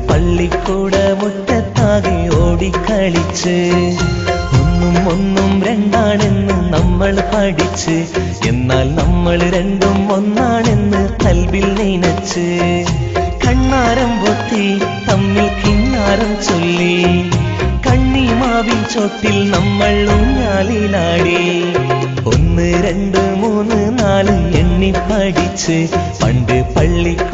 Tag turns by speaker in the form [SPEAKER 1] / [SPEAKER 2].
[SPEAKER 1] പള്ളിക്കൂട മുറ്റത്താകെ ഓടിക്കളിച്ച് ഒന്നും ഒന്നും രണ്ടാണെന്ന് നമ്മൾ പഠിച്ച്, എന്നാൽ നമ്മൾ രണ്ടും ഒന്നാണെന്ന് കൽബിൽ നനച്ച്, കണ്ണാരം പൊത്തി തമ്മിൽ കിന്നാരം ചൊല്ലി, കണ്ണിമാവിൻ ചോട്ടിൽ നമ്മൾ ഊഞ്ഞാലിലാടി. 1 2 3 4 എണ്ണി പഠിച്ച് പണ്ട് പള്ളി